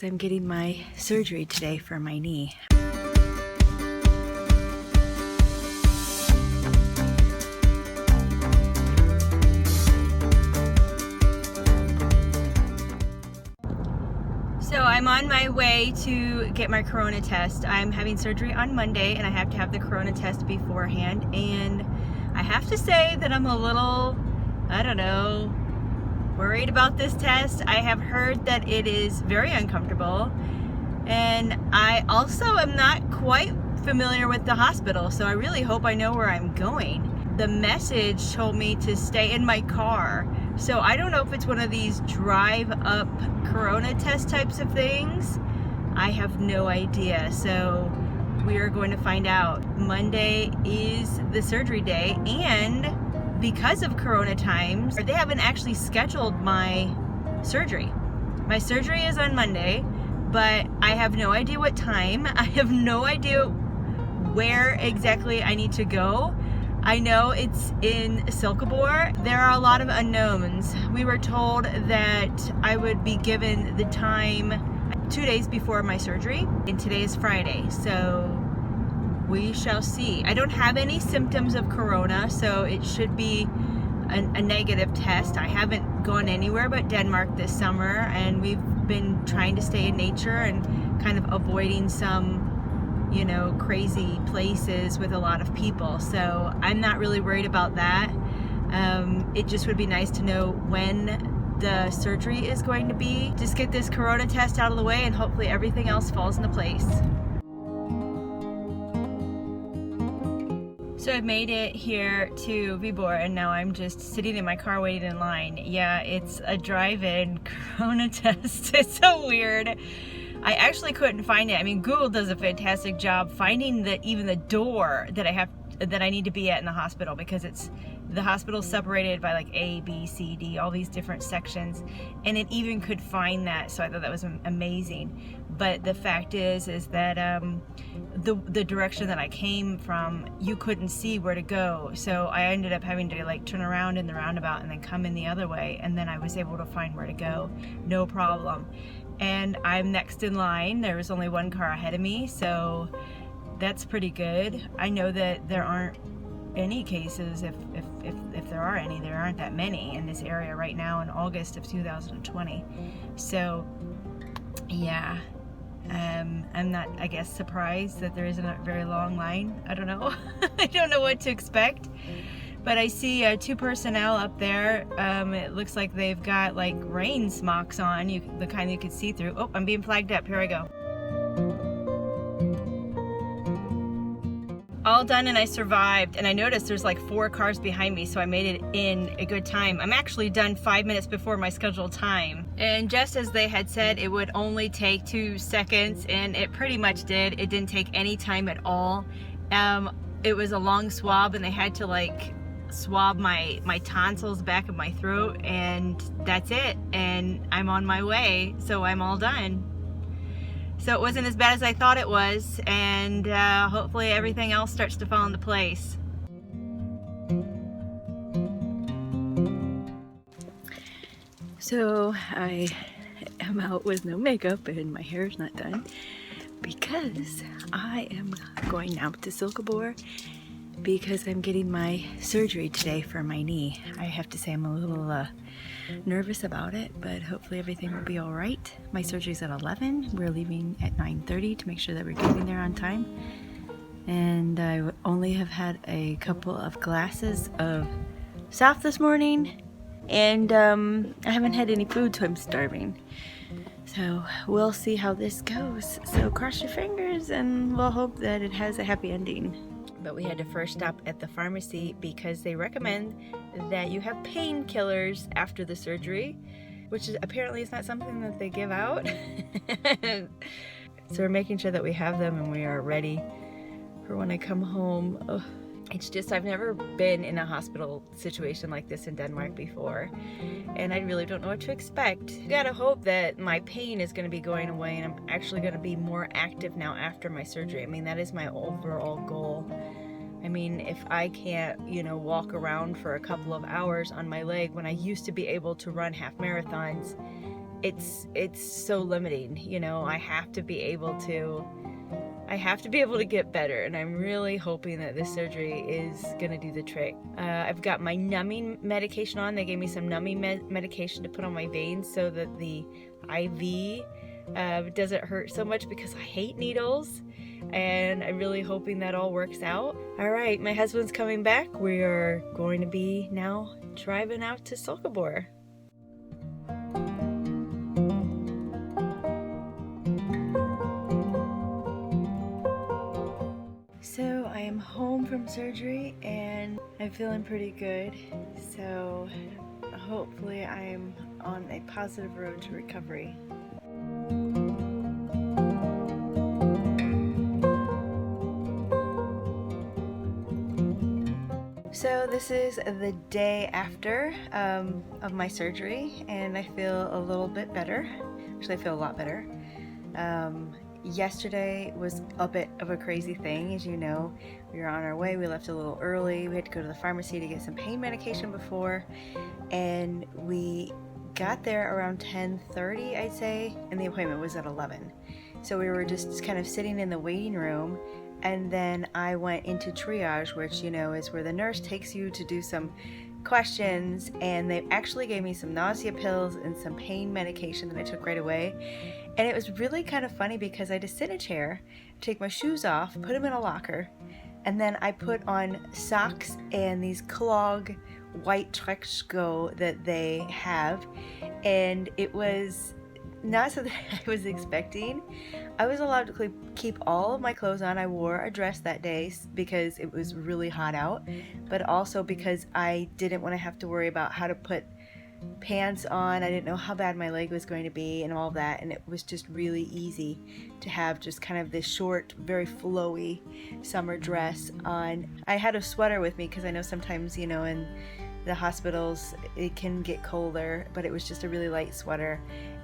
I'm getting my surgery today for my knee. So I'm on my way to get my corona test. I'm having surgery on Monday and I have to have the corona test beforehand, and I have to say that I'm a little, I don't know, worried about this test. I have heard that it is very uncomfortable, and I also am not quite familiar with the hospital, so I really hope I know where I'm going. The message told me to stay in my car, so I don't know if it's one of these drive up corona test types of things. I have no idea, so we are going to find out. Monday is the surgery day, and because of corona times, they haven't actually scheduled my surgery. My surgery is on Monday, but I have no idea what time. I have no idea where exactly I need to go. I know it's in Silkeborg. There are a lot of unknowns. We were told that I would be given the time 2 days before my surgery, and today is Friday, so we shall see. I don't have any symptoms of corona, so it should be a negative test. I haven't gone anywhere but Denmark this summer, and we've been trying to stay in nature and kind of avoiding some, you know, crazy places with a lot of people. So I'm not really worried about that. It just would be nice to know when the surgery is going to be. Just get this corona test out of the way and hopefully everything else falls into place. So I've made it here to Viborg, and now I'm just sitting in my car waiting in line. Yeah, it's a drive-in corona test. It's so weird. I actually couldn't find it. I mean, Google does a fantastic job finding even the door that I need to be at in the hospital, because the hospital's separated by like A, B, C, D, all these different sections, and it even could find that. So I thought that was amazing. But the fact is that the direction that I came from, you couldn't see where to go. So I ended up having to like turn around in the roundabout and then come in the other way, and then I was able to find where to go, no problem. And I'm next in line. There was only one car ahead of me, so that's pretty good. I know that there aren't any cases, if there are any, there aren't that many in this area right now in August of 2020. So yeah, I'm not, I guess, surprised that there isn't a very long line. I don't know. I don't know what to expect. But I see two personnel up there. It looks like they've got like rain smocks on, the kind you could see through. Oh, I'm being flagged up. Here I go. All done, and I survived. And I noticed there's like 4 cars behind me, so I made it in a good time. I'm actually done 5 minutes before my scheduled time. And just as they had said, it would only take 2 seconds, and it pretty much did. It didn't take any time at all. It was a long swab, and they had to like swab my tonsils back of my throat, and that's it. And I'm on my way, so I'm all done. So it wasn't as bad as I thought it was, and hopefully everything else starts to fall into place. So I am out with no makeup and my hair is not done because I am going out to Silkeborg because I'm getting my surgery today for my knee. I have to say I'm a little nervous about it, but hopefully everything will be all right. My surgery's at 11. We're leaving at 9:30 to make sure that we're getting there on time. And I only have had a couple of glasses of sop this morning, and I haven't had any food, so I'm starving. So we'll see how this goes. So cross your fingers and we'll hope that it has a happy ending. But we had to first stop at the pharmacy because they recommend that you have painkillers after the surgery, which is apparently is not something that they give out. So we're making sure that we have them and we are ready for when I come home. Ugh. It's just, I've never been in a hospital situation like this in Denmark before, and I really don't know what to expect. I gotta hope that my pain is gonna be going away and I'm actually gonna be more active now after my surgery. I mean, that is my overall goal. I mean, if I can't, you know, walk around for a couple of hours on my leg when I used to be able to run half marathons, it's so limiting. You know, I have to be able to get better, and I'm really hoping that this surgery is gonna do the trick. I've got my numbing medication on. They gave me some numbing medication to put on my veins so that the IV doesn't hurt so much, because I hate needles, and I'm really hoping that all works out. All right, my husband's coming back. We are going to be now driving out to Silkeborg. So I am home from surgery and I'm feeling pretty good. So hopefully I'm on a positive road to recovery. So this is the day after of my surgery, and I feel a little bit better. Actually, I feel a lot better. Yesterday was a bit of a crazy thing. As you know, we were on our way. We left a little early. We had to go to the pharmacy to get some pain medication before, and we got there around 10:30, I'd say, and the appointment was at 11. So we were just kind of sitting in the waiting room, and then I went into triage, which, you know, is where the nurse takes you to do some questions, and they actually gave me some nausea pills and some pain medication that I took right away. And it was really kind of funny because I just sit in a chair, take my shoes off, put them in a locker, and then I put on socks and these clog white Treksko that they have, and it was not something I was expecting. I was allowed to keep all of my clothes on. I wore a dress that day because it was really hot out, but also because I didn't want to have to worry about how to put pants on. I didn't know how bad my leg was going to be and all of that, and it was just really easy to have just kind of this short, very flowy summer dress on. I had a sweater with me because I know sometimes, you know, in the hospitals it can get colder, but it was just a really light sweater.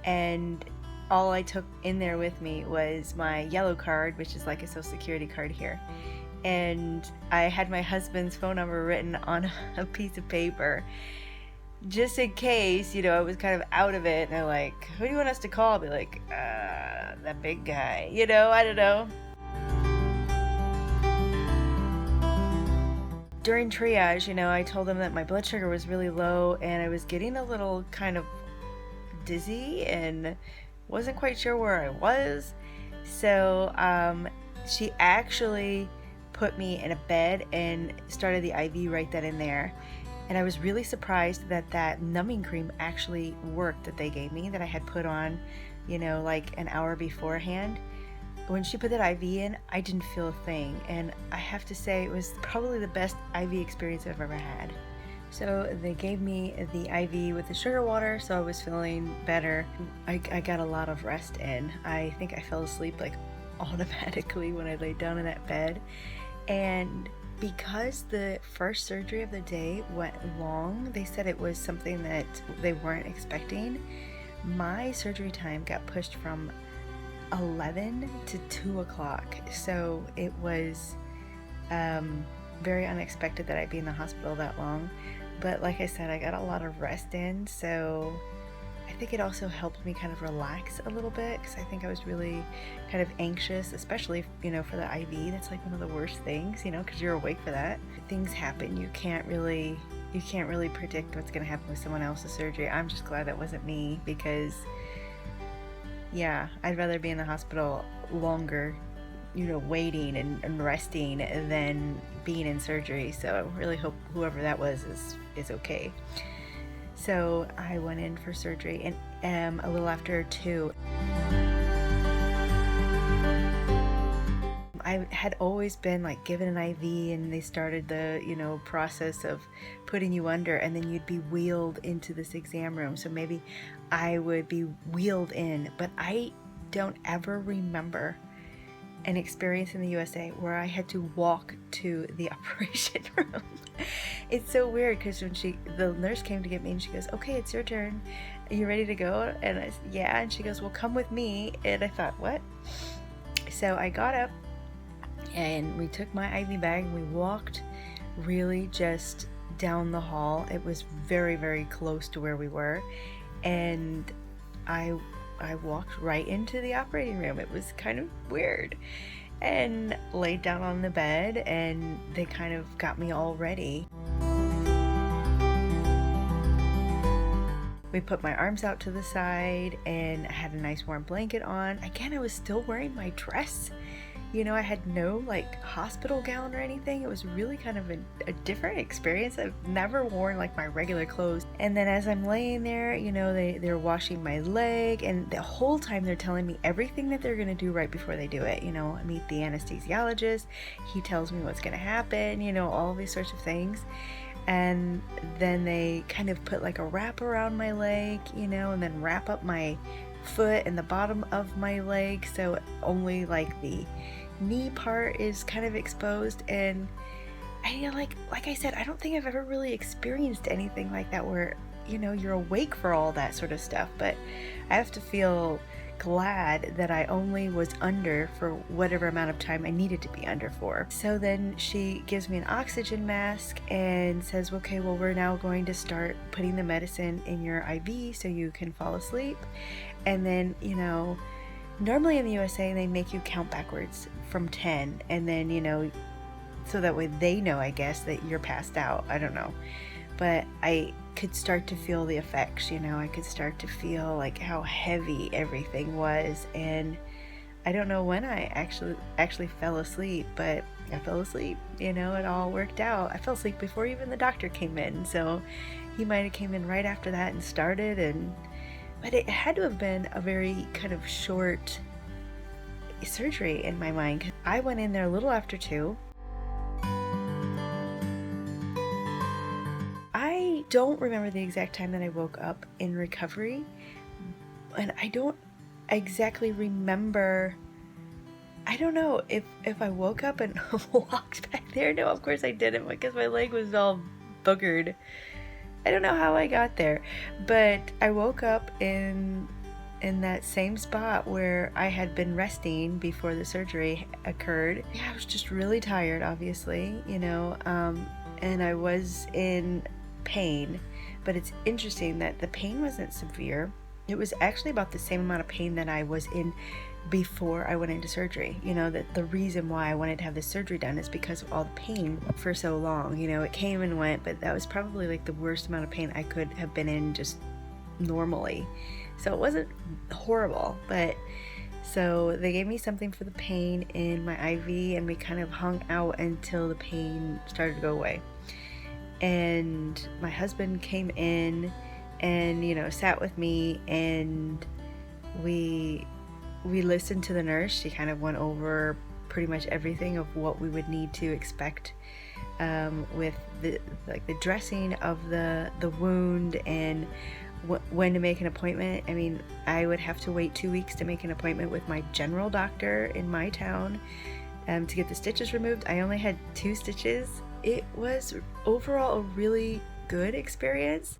And all I took in there with me was my yellow card, which is like a social security card here. And I had my husband's phone number written on a piece of paper, just in case, you know, I was kind of out of it. And they're like, who do you want us to call? I'll be like, that big guy, you know, I don't know. During triage, you know, I told them that my blood sugar was really low and I was getting a little kind of dizzy and wasn't quite sure where I was. So she actually put me in a bed and started the IV right then and there. And I was really surprised that that numbing cream actually worked that they gave me, that I had put on, you know, like an hour beforehand. When she put that IV in, I didn't feel a thing. And I have to say, it was probably the best IV experience I've ever had. So they gave me the IV with the sugar water, so I was feeling better. I got a lot of rest in. I think I fell asleep like automatically when I laid down in that bed. And because the first surgery of the day went long, they said it was something that they weren't expecting. My surgery time got pushed from 11 to 2 o'clock. So it was very unexpected that I'd be in the hospital that long. But like I said, I got a lot of rest in, so I think it also helped me kind of relax a little bit, because I think I was really kind of anxious, especially, you know, for the IV. That's like one of the worst things, you know, because you're awake for that. Things happen. You can't really predict what's going to happen with someone else's surgery. I'm just glad that wasn't me, because yeah, I'd rather be in the hospital longer, you know, waiting and resting than being in surgery. So I really hope whoever that was is okay. So I went in for surgery and a little after 2. I had always been like given an IV, and they started the, you know, process of putting you under, and then you'd be wheeled into this exam room. So maybe I would be wheeled in, but I don't ever remember an experience in the USA where I had to walk to the operation room. It's so weird, because when the nurse came to get me, and she goes, okay, it's your turn. Are you ready to go? And I said, yeah. And she goes, well, come with me. And I thought, what? So I got up and we took my IV bag and we walked really just down the hall. It was very, very close to where we were. And I walked right into the operating room. It was kind of weird, and laid down on the bed, and they kind of got me all ready. We put my arms out to the side, and I had a nice warm blanket on. Again, I was still wearing my dress. You know, I had no like hospital gown or anything. It was really kind of a different experience. I've never worn like my regular clothes. And then as I'm laying there, you know, they're washing my leg, and the whole time they're telling me everything that they're gonna do right before they do it. You know, I meet the anesthesiologist, he tells me what's gonna happen, you know, all these sorts of things. And then they kind of put like a wrap around my leg, you know, and then wrap up my foot and the bottom of my leg, so only like the knee part is kind of exposed. And I like I said, I don't think I've ever really experienced anything like that where, you know, you're awake for all that sort of stuff. But I have to feel glad that I only was under for whatever amount of time I needed to be under for. So then she gives me an oxygen mask and says, okay, well, we're now going to start putting the medicine in your IV so you can fall asleep. And then, you know, normally in the USA they make you count backwards from 10, and then, you know, so that way they know, I guess, that you're passed out. I don't know. But I could start to feel the effects, you know, I could start to feel like how heavy everything was. And I don't know when I actually fell asleep, but I fell asleep, you know, it all worked out. I fell asleep before even the doctor came in, so he might have came in right after that and started. But it had to have been a very kind of short surgery in my mind. I went in there a little after 2. I don't remember the exact time that I woke up in recovery, and I don't exactly remember. I don't know if I woke up and walked back there. No, of course I didn't, because my leg was all boogered. I don't know how I got there, but I woke up in that same spot where I had been resting before the surgery occurred. Yeah, I was just really tired, obviously, you know, and I was in pain, but it's interesting that the pain wasn't severe. It was actually about the same amount of pain that I was in before I went into surgery. You know, that the reason why I wanted to have this surgery done is because of all the pain for so long. You know, it came and went, but that was probably like the worst amount of pain I could have been in just normally. So it wasn't horrible, but so they gave me something for the pain in my IV, and we kind of hung out until the pain started to go away. And my husband came in and, you know, sat with me, and we listened to the nurse. She kind of went over pretty much everything of what we would need to expect with the dressing of the wound, and when to make an appointment. I mean, I would have to wait 2 weeks to make an appointment with my general doctor in my town to get the stitches removed. I only had 2 stitches. It was overall a really good experience.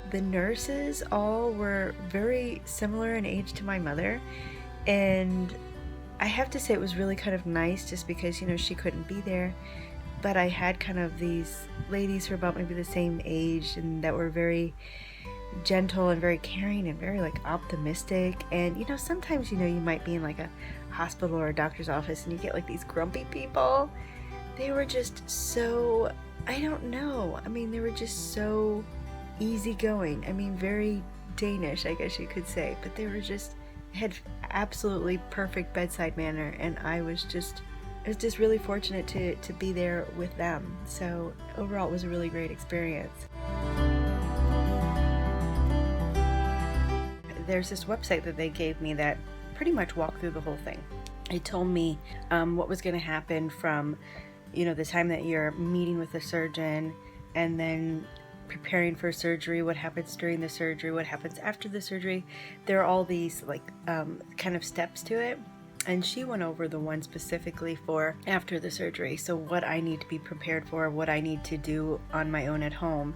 The nurses all were very similar in age to my mother, and I have to say it was really kind of nice just because, you know, she couldn't be there. But I had kind of these ladies who were about maybe the same age, and that were very gentle and very caring and very like optimistic. And, you know, sometimes, you know, you might be in like a hospital or a doctor's office and you get like these grumpy people. They were just so, I don't know, I mean, they were just so easygoing. I mean, very Danish, I guess you could say, but they were just had absolutely perfect bedside manner, and I was just really fortunate to be there with them. So overall it was a really great experience. There's this website that they gave me that pretty much walked through the whole thing. It told me what was going to happen from, you know, the time that you're meeting with the surgeon, and then preparing for surgery, what happens during the surgery, what happens after the surgery. There are all these like kind of steps to it. And she went over the one specifically for after the surgery. So what I need to be prepared for, what I need to do on my own at home.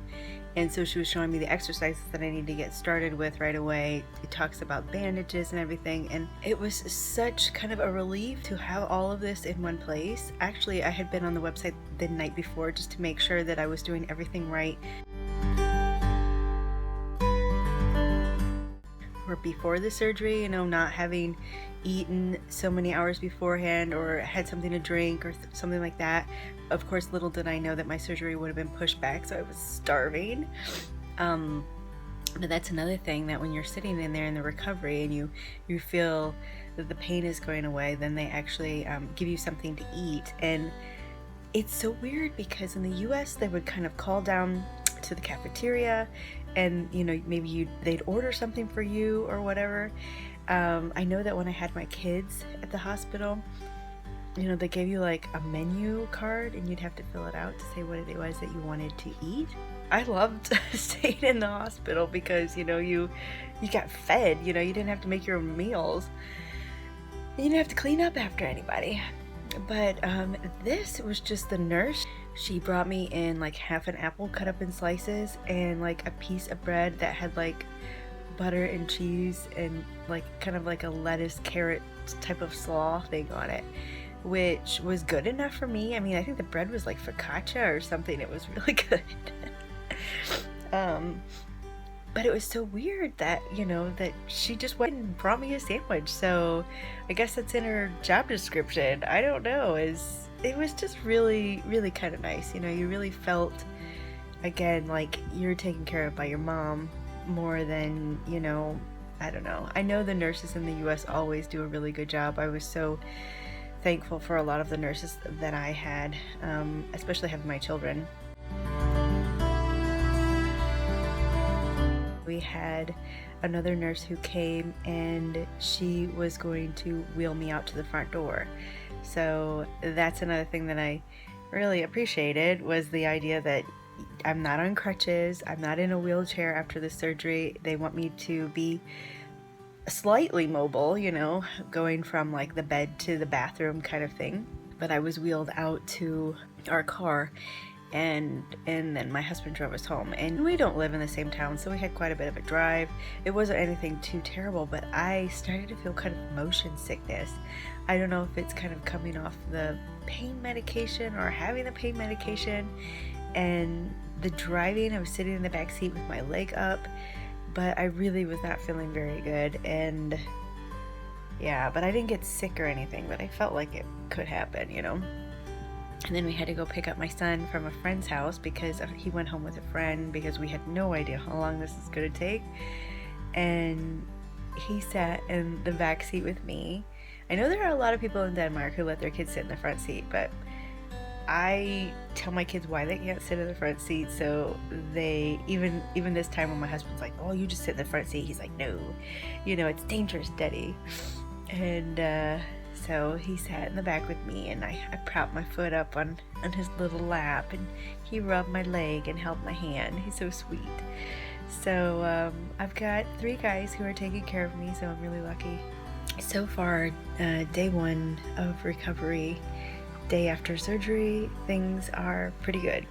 And so she was showing me the exercises that I need to get started with right away. It talks about bandages and everything. And it was such kind of a relief to have all of this in one place. Actually, I had been on the website the night before just to make sure that I was doing everything right. or before the surgery, you know, not having eaten so many hours beforehand or had something to drink or something like that. Of course, little did I know that my surgery would have been pushed back, so I was starving. But that's another thing, that when you're sitting in there in the recovery and you feel that the pain is going away, then they actually give you something to eat. And it's so weird because in the US they would kind of call down to the cafeteria and, you know, maybe they'd order something for you or whatever. I know that when I had my kids at the hospital, you know, they gave you like a menu card and you'd have to fill it out to say what it was that you wanted to eat. I loved staying in the hospital because, you know, you got fed, you know, you didn't have to make your own meals. You didn't have to clean up after anybody. But this was just the nurse. She brought me in like half an apple cut up in slices and like a piece of bread that had like butter and cheese and like kind of like a lettuce carrot type of slaw thing on it, which was good enough for me. I mean, I think the bread was like focaccia or something. It was really good. But it was so weird that, you know, that she just went and brought me a sandwich. So I guess that's in her job description. I don't know. It was just really, really kind of nice. You know, you really felt, again, like you're taken care of by your mom more than, you know, I don't know. I know the nurses in the US always do a really good job. I was so thankful for a lot of the nurses that I had, especially having my children. We had another nurse who came and she was going to wheel me out to the front door. So that's another thing that I really appreciated, was the idea that I'm not on crutches, I'm not in a wheelchair after the surgery. They want me to be slightly mobile, you know, going from like the bed to the bathroom kind of thing. But I was wheeled out to our car and then my husband drove us home. And we don't live in the same town, so we had quite a bit of a drive. It wasn't anything too terrible, but I started to feel kind of motion sickness. I don't know if it's kind of coming off the pain medication or having the pain medication. And the driving, I was sitting in the back seat with my leg up, but I really was not feeling very good. And yeah, but I didn't get sick or anything, but I felt like it could happen, you know. And then we had to go pick up my son from a friend's house because he went home with a friend, because we had no idea how long this is going to take. And he sat in the back seat with me. I know there are a lot of people in Denmark who let their kids sit in the front seat, but I tell my kids why they can't sit in the front seat. So they, even this time when my husband's like, oh, you just sit in the front seat, he's like, no, you know, it's dangerous, Daddy. And so he sat in the back with me, and I propped my foot up on his little lap, and he rubbed my leg and held my hand. He's so sweet. So I've got 3 guys who are taking care of me, so I'm really lucky. So far, day 1 of recovery, day after surgery, things are pretty good.